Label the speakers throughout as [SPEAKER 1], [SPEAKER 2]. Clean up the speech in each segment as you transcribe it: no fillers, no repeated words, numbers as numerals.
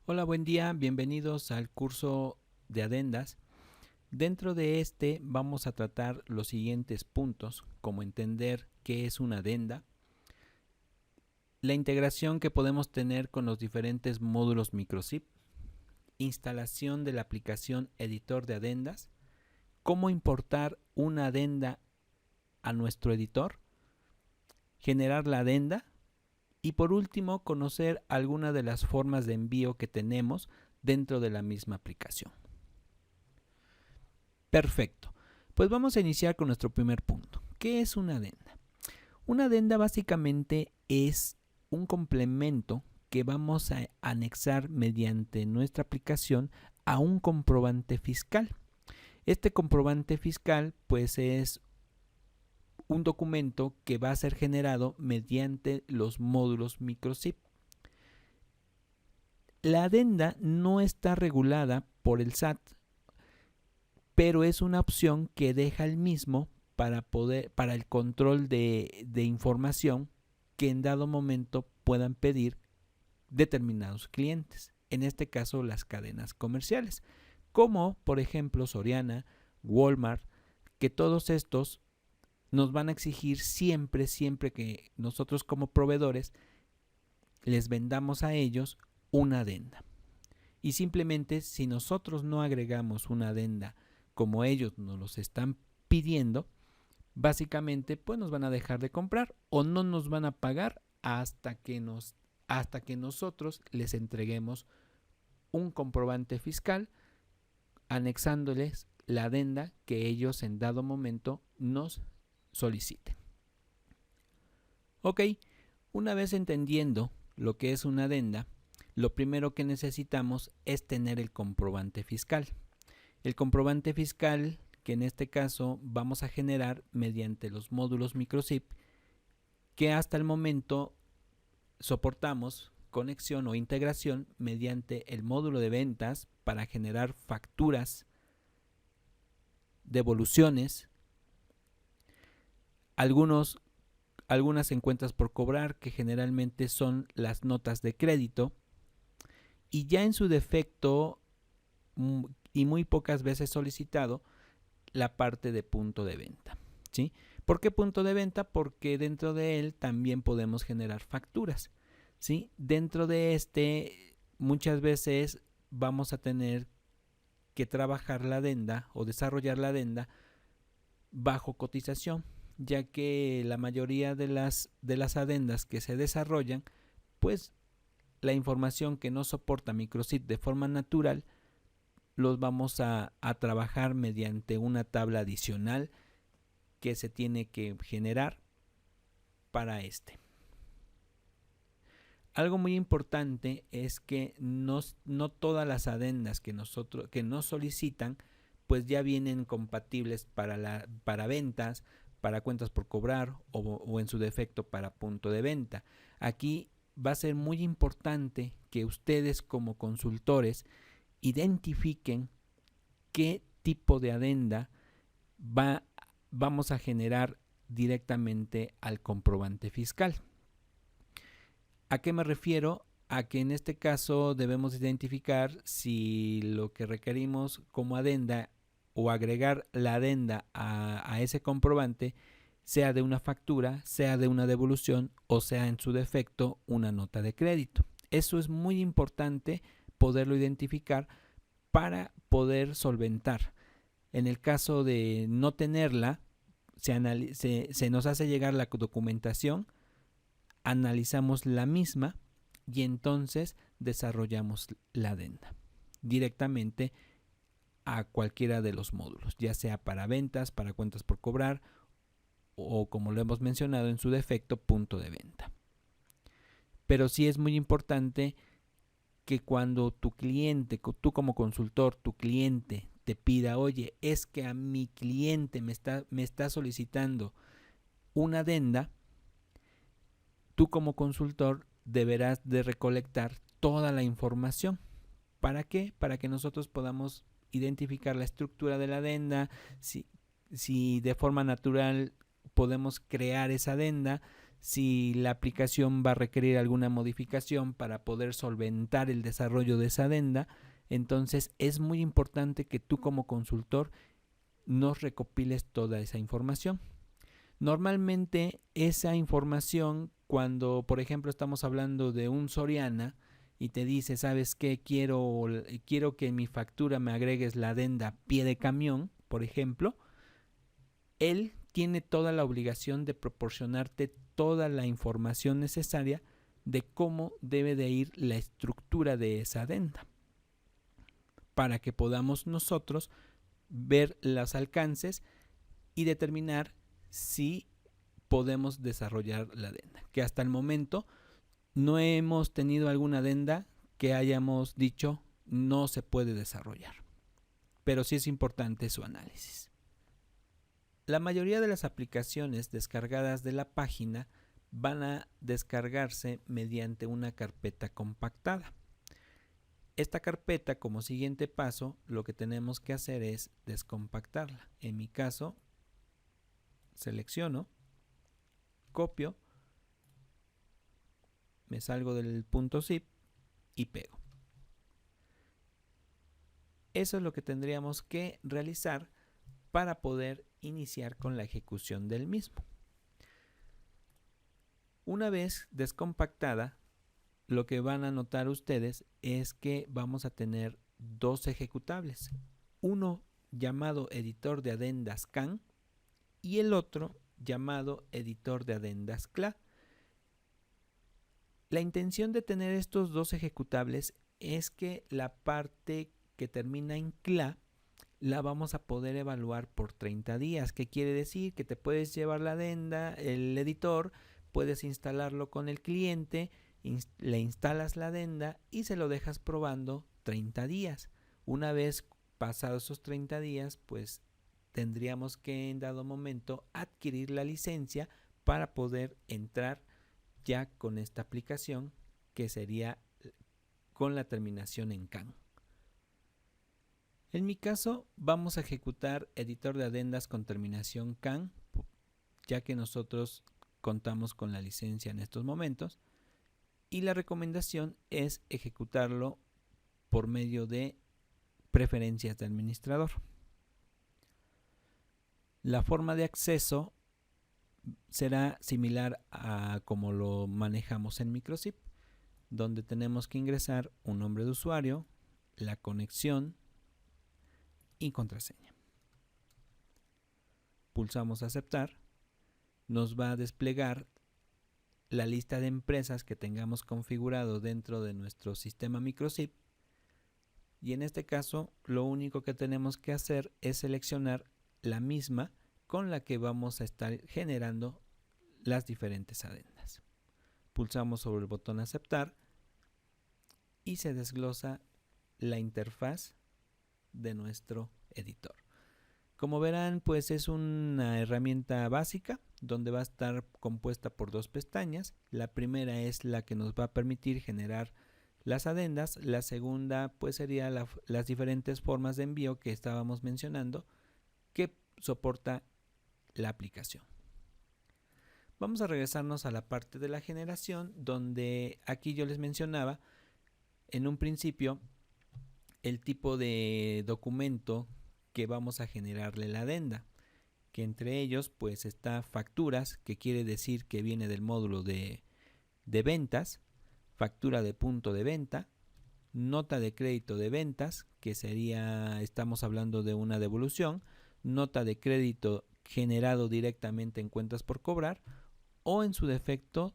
[SPEAKER 1] Hola, buen día, bienvenidos al curso de adendas. Dentro de este vamos a tratar los siguientes puntos, como entender qué es una adenda, la integración que podemos tener con los diferentes módulos microzip, instalación de la aplicación editor de adendas, cómo importar una adenda a nuestro editor, generar la adenda y por último conocer algunas de las formas de envío que tenemos dentro de la misma aplicación. Perfecto. Pues vamos a iniciar con nuestro primer punto. ¿Qué es una adenda? Una adenda básicamente es un complemento que vamos a anexar mediante nuestra aplicación a un comprobante fiscal. Este comprobante fiscal pues es un documento que va a ser generado mediante los módulos microzip. La adenda no está regulada por el SAT, pero es una opción que deja el mismo para el control de información que en dado momento puedan pedir determinados clientes, en este caso las cadenas comerciales, como por ejemplo Soriana, Walmart, que todos estos nos van a exigir siempre que nosotros como proveedores les vendamos a ellos una adenda. Y simplemente si nosotros no agregamos una adenda como ellos nos los están pidiendo, básicamente pues nos van a dejar de comprar o no nos van a pagar hasta que nosotros les entreguemos un comprobante fiscal anexándoles la adenda que ellos en dado momento nos soliciten. Ok, una vez entendiendo lo que es una adenda, lo primero que necesitamos es tener el comprobante fiscal. El comprobante fiscal que en este caso vamos a generar mediante los módulos microzip que hasta el momento soportamos conexión o integración mediante el módulo de ventas para generar facturas, devoluciones, algunas en cuentas por cobrar que generalmente son las notas de crédito y ya en su defecto y muy pocas veces solicitado la parte de punto de venta, ¿sí? ¿Por qué punto de venta? Porque dentro de él también podemos generar facturas, ¿sí? Dentro de este muchas veces vamos a tener que trabajar la adenda o desarrollar la adenda bajo cotización, ya que la mayoría de las adendas que se desarrollan, pues la información que no soporta microzip de forma natural los vamos a trabajar mediante una tabla adicional que se tiene que generar para este. Algo muy importante es que no todas las adendas que nos solicitan pues ya vienen compatibles para ventas, para cuentas por cobrar o en su defecto para punto de venta. Aquí va a ser muy importante que ustedes como consultores identifiquen qué tipo de adenda vamos a generar directamente al comprobante fiscal. ¿A qué me refiero? A que en este caso debemos identificar si lo que requerimos como adenda o agregar la adenda a ese comprobante sea de una factura, sea de una devolución o sea en su defecto una nota de crédito. Eso es muy importante poderlo identificar para poder solventar. En el caso de no tenerla, se nos hace llegar la documentación, analizamos la misma y entonces desarrollamos la adenda directamente a cualquiera de los módulos, ya sea para ventas, para cuentas por cobrar o como lo hemos mencionado en su defecto, punto de venta. Pero sí es muy importante que cuando tu cliente, tú como consultor, tu cliente te pida, oye, es que a mi cliente me está solicitando una adenda, tú como consultor deberás de recolectar toda la información. ¿Para qué? Para que nosotros podamos identificar la estructura de la adenda, si de forma natural podemos crear esa adenda, si la aplicación va a requerir alguna modificación para poder solventar el desarrollo de esa adenda. Entonces es muy importante que tú como consultor nos recopiles toda esa información. Normalmente esa información, cuando por ejemplo estamos hablando de un Soriana y te dice, ¿sabes qué? Quiero que en mi factura me agregues la adenda pie de camión, por ejemplo, él tiene toda la obligación de proporcionarte toda la información necesaria de cómo debe de ir la estructura de esa adenda, para que podamos nosotros ver los alcances y determinar si podemos desarrollar la adenda. Que hasta el momento no hemos tenido alguna adenda que hayamos dicho no se puede desarrollar, pero sí es importante su análisis. La mayoría de las aplicaciones descargadas de la página van a descargarse mediante una carpeta compactada. Esta carpeta, como siguiente paso, lo que tenemos que hacer es descompactarla. En mi caso, selecciono, copio, me salgo del punto zip y pego. Eso es lo que tendríamos que realizar para poder iniciar con la ejecución del mismo. Una vez descompactada, lo que van a notar ustedes es que vamos a tener dos ejecutables. Uno llamado editor de adendas CAN y el otro llamado editor de adendas CLA. La intención de tener estos dos ejecutables es que la parte que termina en CLA la vamos a poder evaluar por 30 días. ¿Qué quiere decir? Que te puedes llevar la adenda, el editor, puedes instalarlo con el cliente, le instalas la adenda y se lo dejas probando 30 días. Una vez pasados esos 30 días, pues tendríamos que en dado momento adquirir la licencia para poder entrar ya con esta aplicación, que sería con la terminación en CAN. En mi caso vamos a ejecutar editor de adendas con terminación CAN, ya que nosotros contamos con la licencia en estos momentos, y la recomendación es ejecutarlo por medio de preferencias de administrador. La forma de acceso será similar a como lo manejamos en Microzip, donde tenemos que ingresar un nombre de usuario, la conexión y contraseña. Pulsamos aceptar, nos va a desplegar la lista de empresas que tengamos configurado dentro de nuestro sistema Microzip, y en este caso lo único que tenemos que hacer es seleccionar la misma con la que vamos a estar generando las diferentes adendas. Pulsamos sobre el botón aceptar y se desglosa la interfaz de nuestro editor. Como verán, pues es una herramienta básica donde va a estar compuesta por dos pestañas. La primera es la que nos va a permitir generar las adendas. La segunda pues sería las diferentes formas de envío que estábamos mencionando que soporta la aplicación. Vamos a regresarnos a la parte de la generación, donde aquí yo les mencionaba en un principio el tipo de documento que vamos a generarle la adenda, que entre ellos pues está facturas, que quiere decir que viene del módulo de ventas, factura de punto de venta, nota de crédito de ventas, que sería, estamos hablando de una devolución, nota de crédito generado directamente en cuentas por cobrar, o en su defecto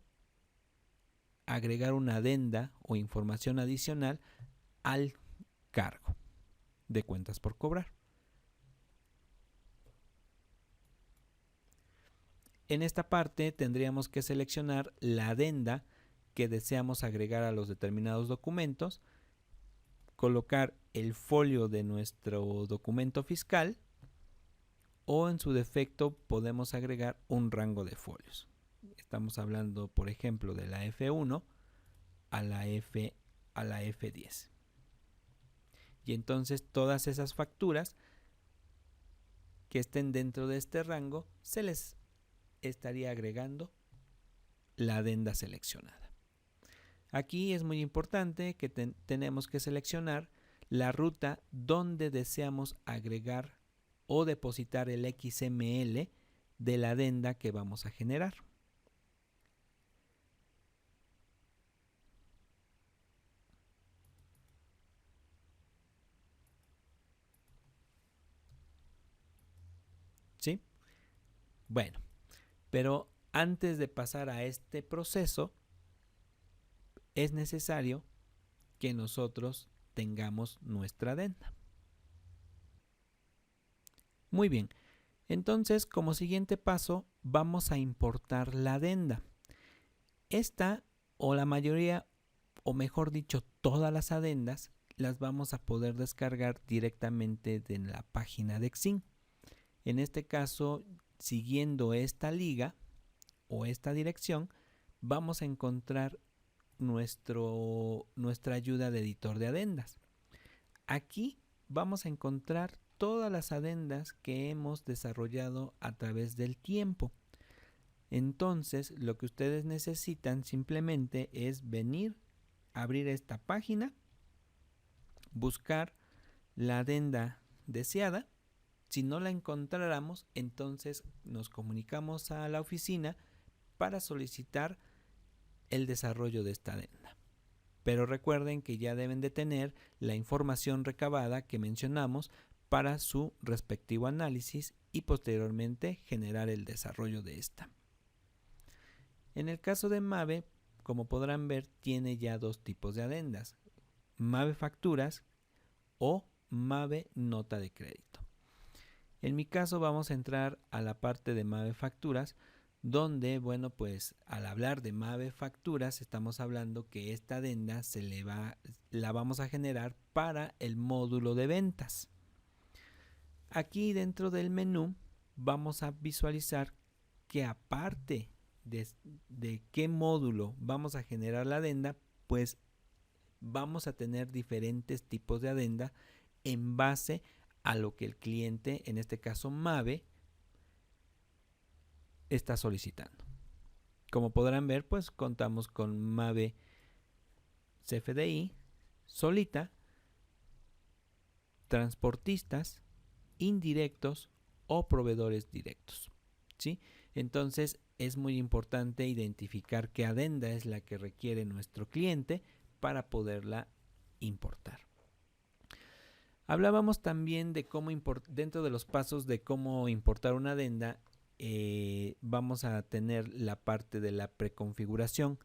[SPEAKER 1] agregar una adenda o información adicional al cargo de cuentas por cobrar. En esta parte tendríamos que seleccionar la adenda que deseamos agregar a los determinados documentos, colocar el folio de nuestro documento fiscal, o en su defecto podemos agregar un rango de folios. Estamos hablando, por ejemplo, de la F1 a la F10. Y entonces todas esas facturas que estén dentro de este rango se les estaría agregando la adenda seleccionada. Aquí es muy importante que tenemos que seleccionar la ruta donde deseamos agregar o depositar el XML de la adenda que vamos a generar. ¿Sí? Bueno, pero antes de pasar a este proceso, es necesario que nosotros tengamos nuestra adenda. Muy bien, entonces como siguiente paso vamos a importar la adenda. Esta, o la mayoría, o mejor dicho, todas las adendas, las vamos a poder descargar directamente de la página de Xin. En este caso, siguiendo esta liga o esta dirección, vamos a encontrar nuestra ayuda de editor de adendas. Aquí vamos a encontrar todas las adendas que hemos desarrollado a través del tiempo. Entonces, lo que ustedes necesitan simplemente es venir, abrir esta página, buscar la adenda deseada. Si no la encontráramos, entonces nos comunicamos a la oficina para solicitar el desarrollo de esta adenda. Pero recuerden que ya deben de tener la información recabada que mencionamos para su respectivo análisis y posteriormente generar el desarrollo de esta. En el caso de Mave, como podrán ver, tiene ya dos tipos de adendas: Mave Facturas o Mave Nota de Crédito. En mi caso vamos a entrar a la parte de Mave Facturas, donde, bueno, pues al hablar de Mave Facturas estamos hablando que esta adenda la vamos a generar para el módulo de ventas. Aquí dentro del menú vamos a visualizar que aparte de qué módulo vamos a generar la adenda, pues vamos a tener diferentes tipos de adenda en base a lo que el cliente, en este caso Mave, está solicitando. Como podrán ver, pues contamos con Mave CFDI, Solita, transportistas, indirectos o proveedores directos, ¿sí? Entonces es muy importante identificar qué adenda es la que requiere nuestro cliente para poderla importar. Hablábamos también de cómo dentro de los pasos de cómo importar una adenda, vamos a tener la parte de la preconfiguración,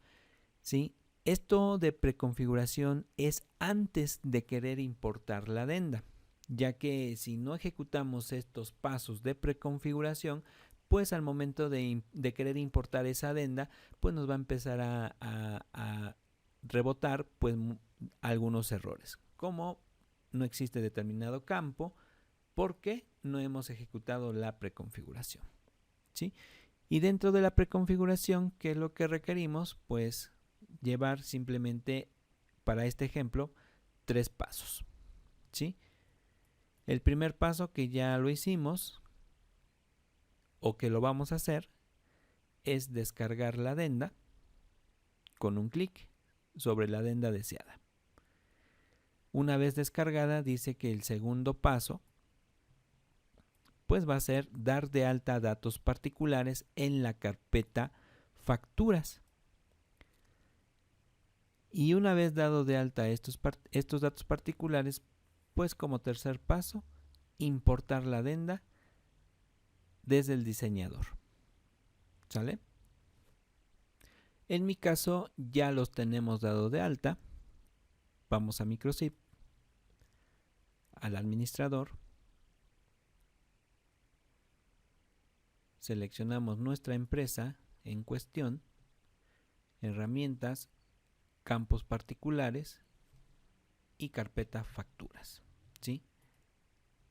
[SPEAKER 1] ¿sí? Esto de preconfiguración es antes de querer importar la adenda, ya que si no ejecutamos estos pasos de preconfiguración, pues al momento de querer importar esa adenda, pues nos va a empezar a rebotar pues algunos errores, como no existe determinado campo porque no hemos ejecutado la preconfiguración, ¿sí? Y dentro de la preconfiguración, ¿qué es lo que requerimos? Pues llevar simplemente, para este ejemplo, 3 pasos, ¿sí? El primer paso, que ya lo hicimos o que lo vamos a hacer, es descargar la adenda con un clic sobre la adenda deseada. Una vez descargada, dice que el segundo paso pues va a ser dar de alta datos particulares en la carpeta facturas. Y una vez dado de alta estos datos particulares, pues como tercer paso, importar la adenda desde el diseñador. ¿Sale? En mi caso ya los tenemos dado de alta. Vamos a Microsoft, al administrador, seleccionamos nuestra empresa en cuestión, herramientas, campos particulares y carpeta facturas, ¿sí?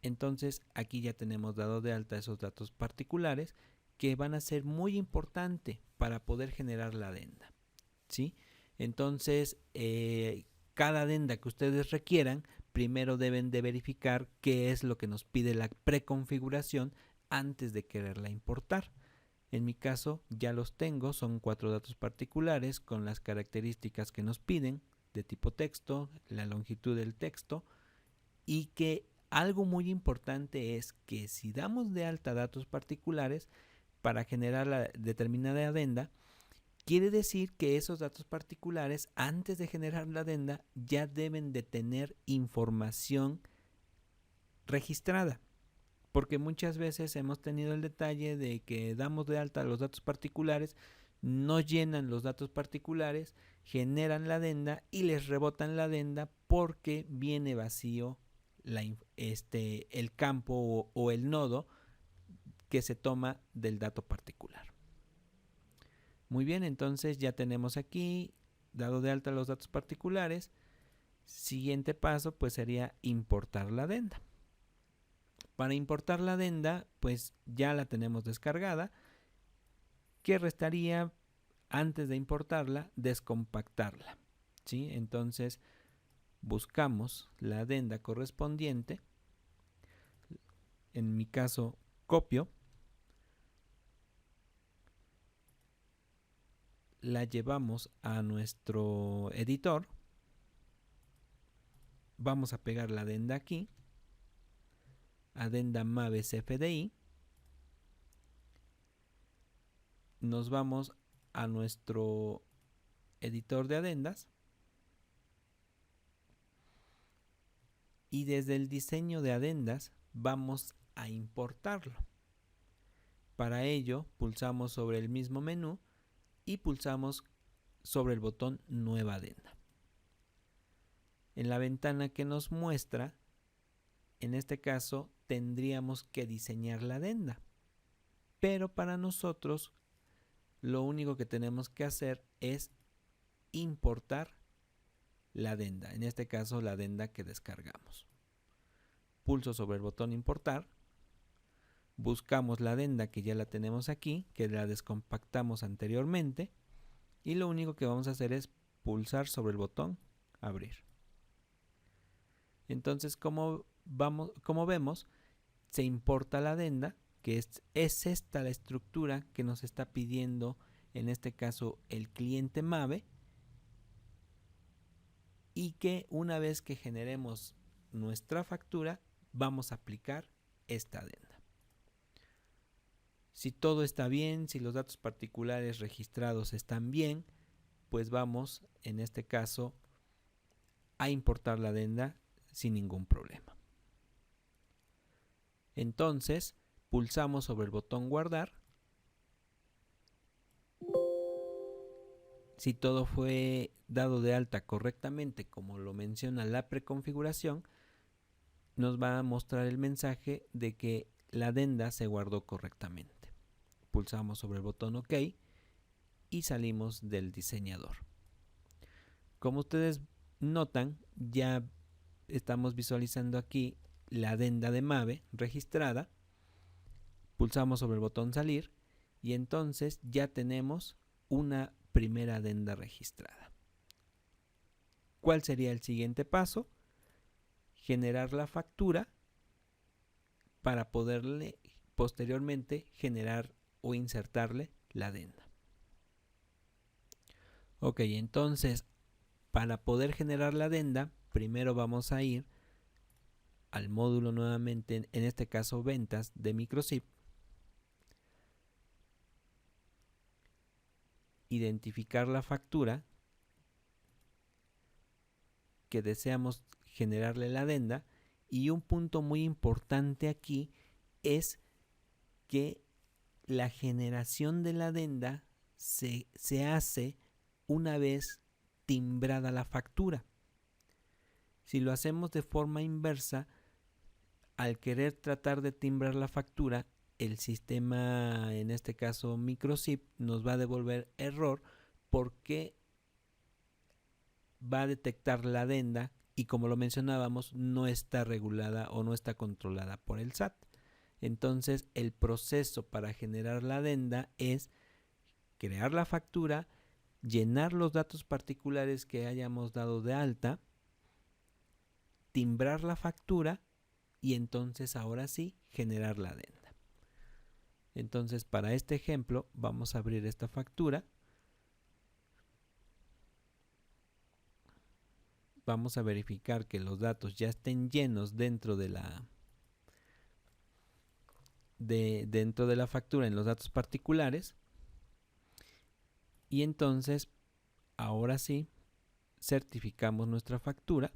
[SPEAKER 1] Entonces aquí ya tenemos dado de alta esos datos particulares que van a ser muy importantes para poder generar la adenda, ¿sí? Entonces cada adenda que ustedes requieran, primero deben de verificar qué es lo que nos pide la preconfiguración antes de quererla importar. En mi caso ya los tengo, son 4 datos particulares con las características que nos piden de tipo texto, la longitud del texto, y que algo muy importante es que si damos de alta datos particulares para generar la determinada adenda, quiere decir que esos datos particulares, antes de generar la adenda, ya deben de tener información registrada. Porque muchas veces hemos tenido el detalle de que damos de alta los datos particulares, no llenan los datos particulares, generan la adenda y les rebotan la adenda porque viene vacío el campo o el nodo que se toma del dato particular. Muy bien, entonces ya tenemos aquí dado de alta los datos particulares. Siguiente paso pues sería importar la adenda. Para importar la adenda pues ya la tenemos descargada. ¿Qué restaría antes de importarla? Descompactarla, ¿sí? Entonces buscamos la adenda correspondiente. En mi caso copio, la llevamos a nuestro editor, vamos a pegar la adenda aquí, adenda Mave CFDI, nos vamos a nuestro editor de adendas y desde el diseño de adendas vamos a importarlo. Para ello pulsamos sobre el mismo menú y pulsamos sobre el botón Nueva adenda. En la ventana que nos muestra, en este caso tendríamos que diseñar la adenda, pero para nosotros lo único que tenemos que hacer es importar la adenda, en este caso la adenda que descargamos. Pulso sobre el botón importar, buscamos la adenda que ya la tenemos aquí, que la descompactamos anteriormente, y lo único que vamos a hacer es pulsar sobre el botón abrir. Entonces como vemos, se importa la adenda, que es esta la estructura que nos está pidiendo en este caso el cliente Mave, y que una vez que generemos nuestra factura vamos a aplicar esta adenda. Si todo está bien, si los datos particulares registrados están bien, pues vamos en este caso a importar la adenda sin ningún problema. Entonces pulsamos sobre el botón guardar. Si todo fue dado de alta correctamente como lo menciona la preconfiguración, nos va a mostrar el mensaje de que la adenda se guardó correctamente. Pulsamos sobre el botón OK y salimos del diseñador. Como ustedes notan, ya estamos visualizando aquí la adenda de Mave registrada. Pulsamos sobre el botón salir y entonces ya tenemos una primera adenda registrada. ¿Cuál sería el siguiente paso? Generar la factura para poderle posteriormente generar o insertarle la adenda. Ok, entonces para poder generar la adenda, primero vamos a ir al módulo nuevamente, en este caso ventas de Microchip, identificar la factura que deseamos generarle la adenda, y un punto muy importante aquí es que la generación de la adenda se hace una vez timbrada la factura. Si lo hacemos de forma inversa, al querer tratar de timbrar la factura, el sistema, en este caso Microchip, nos va a devolver error porque va a detectar la adenda y, como lo mencionábamos, no está regulada o no está controlada por el SAT. Entonces el proceso para generar la adenda es crear la factura, llenar los datos particulares que hayamos dado de alta, timbrar la factura y entonces ahora sí generar la adenda. Entonces, para este ejemplo, vamos a abrir esta factura. Vamos a verificar que los datos ya estén llenos dentro de la factura en los datos particulares. Y entonces, ahora sí, certificamos nuestra factura.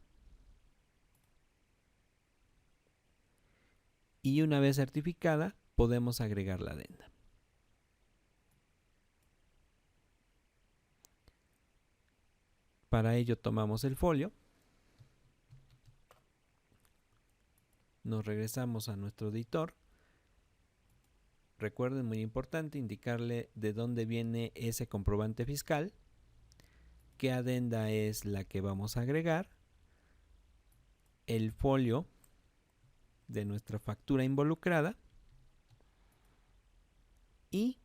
[SPEAKER 1] Y una vez certificada, podemos agregar la adenda. Para ello tomamos el folio. Nos regresamos a nuestro editor. Recuerden, muy importante, indicarle de dónde viene ese comprobante fiscal, qué adenda es la que vamos a agregar, el folio de nuestra factura involucrada y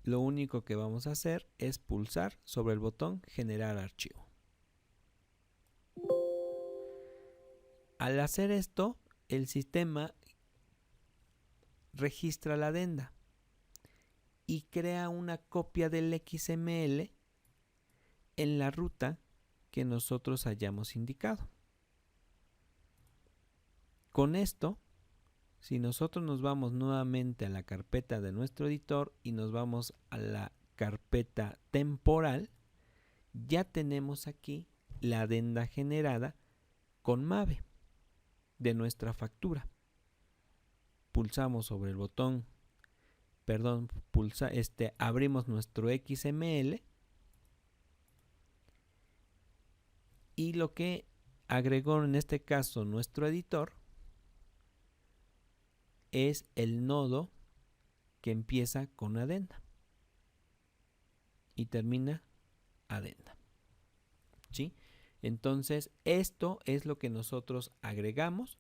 [SPEAKER 1] lo único que vamos a hacer es pulsar sobre el botón generar archivo. Al hacer esto, el sistema registra la adenda y crea una copia del XML en la ruta que nosotros hayamos indicado. Con esto, si nosotros nos vamos nuevamente a la carpeta de nuestro editor y nos vamos a la carpeta temporal, ya tenemos aquí la adenda generada con Mave de nuestra factura. Pulsamos sobre el botón, abrimos nuestro XML y lo que agregó en este caso nuestro editor es el nodo que empieza con adenda y termina adenda. ¿Sí? Entonces, esto es lo que nosotros agregamos.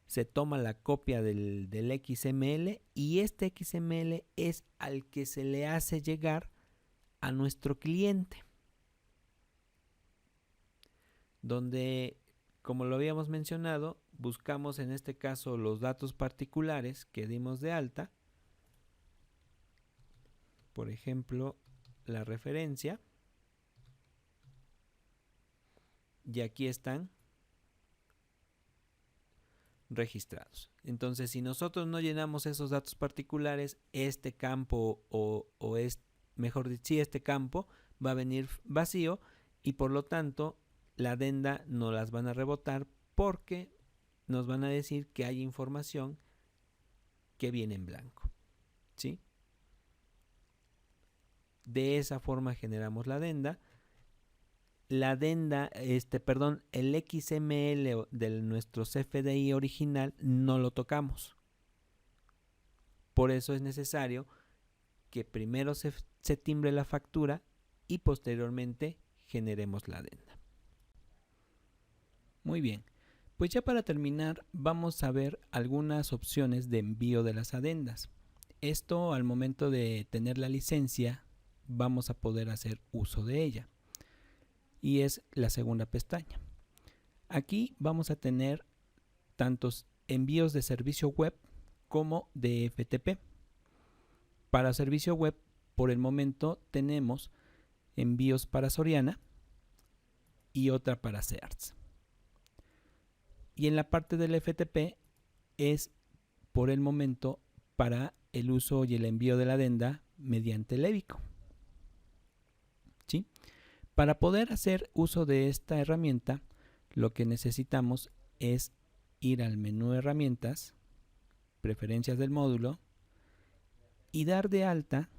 [SPEAKER 1] Se toma la copia del XML y este XML es al que se le hace llegar a nuestro cliente. Donde, como lo habíamos mencionado, buscamos en este caso los datos particulares que dimos de alta. Por ejemplo, la referencia. Y aquí están registrados. Entonces, si nosotros no llenamos esos datos particulares, este campo este campo va a venir vacío y por lo tanto la adenda no las van a rebotar porque nos van a decir que hay información que viene en blanco. ¿Sí? De esa forma generamos la adenda. El XML de nuestro CFDI original no lo tocamos. Por eso es necesario que primero se timbre la factura y posteriormente generemos la adenda. Muy bien, pues ya para terminar vamos a ver algunas opciones de envío de las adendas. Esto al momento de tener la licencia vamos a poder hacer uso de ella. Y es la segunda pestaña. Aquí vamos a tener tantos envíos de servicio web como de FTP. Para servicio web, por el momento tenemos envíos para Soriana y otra para Sears. Y en la parte del FTP es por el momento para el uso y el envío de la adenda mediante Levico. ¿Sí? Para poder hacer uso de esta herramienta, lo que necesitamos es ir al menú Herramientas, Preferencias del módulo y dar de alta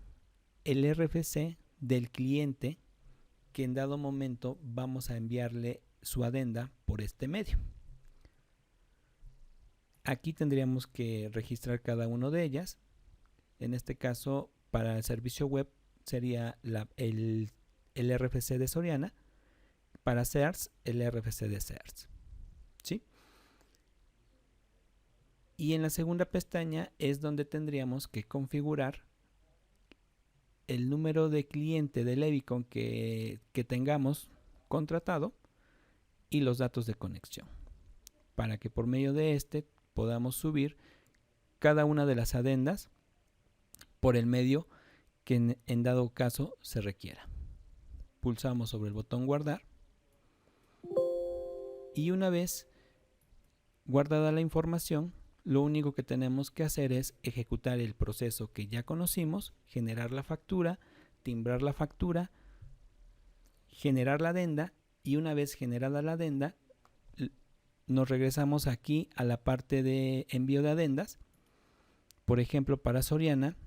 [SPEAKER 1] el RFC del cliente que en dado momento vamos a enviarle su adenda por este medio. Aquí tendríamos que registrar cada una de ellas. En este caso, para el servicio web sería el RFC de Soriana, para Sears el RFC de Sears. ¿Sí? Y en la segunda pestaña es donde tendríamos que configurar el número de cliente de Levicon que tengamos contratado y los datos de conexión, para que por medio de este podamos subir cada una de las adendas por el medio que en dado caso se requiera. Pulsamos sobre el botón guardar y una vez guardada la información, lo único que tenemos que hacer es ejecutar el proceso que ya conocimos, generar la factura, timbrar la factura, generar la adenda y una vez generada la adenda nos regresamos aquí a la parte de envío de adendas. Por ejemplo, para Soriana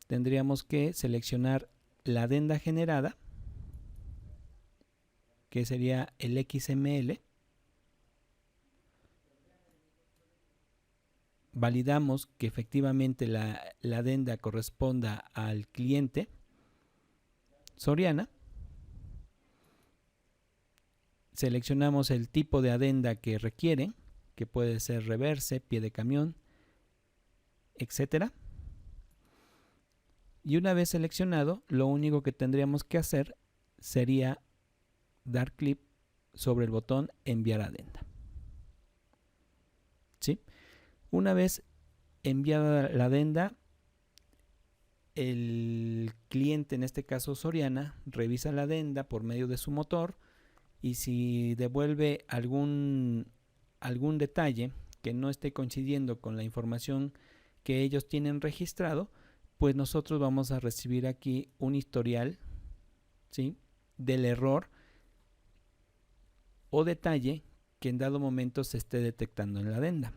[SPEAKER 1] tendríamos que seleccionar la adenda generada, que sería el XML. Validamos que efectivamente la adenda corresponda al cliente Soriana. Seleccionamos el tipo de adenda que requieren, que puede ser reverse, pie de camión, etcétera. Y una vez seleccionado, lo único que tendríamos que hacer sería dar clic sobre el botón enviar adenda. ¿Sí? Una vez enviada la adenda, el cliente, en este caso Soriana, revisa la adenda por medio de su motor y si devuelve algún detalle que no esté coincidiendo con la información que ellos tienen registrado, pues nosotros vamos a recibir aquí un historial, ¿sí?, del error o detalle que en dado momento se esté detectando en la adenda.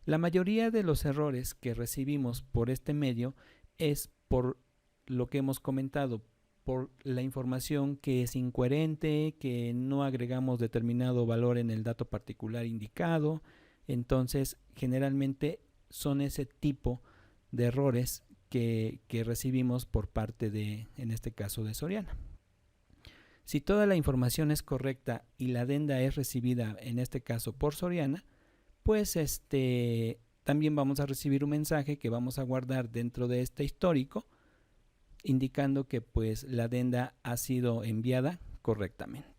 [SPEAKER 1] La mayoría de los errores que recibimos por este medio es por lo que hemos comentado, por la información que es incoherente, que no agregamos determinado valor en el dato particular indicado. Entonces, generalmente son ese tipo de errores que recibimos por parte de, en este caso, de Soriana. Si toda la información es correcta y la adenda es recibida, en este caso, por Soriana, pues también vamos a recibir un mensaje que vamos a guardar dentro de este histórico, indicando que pues la adenda ha sido enviada correctamente.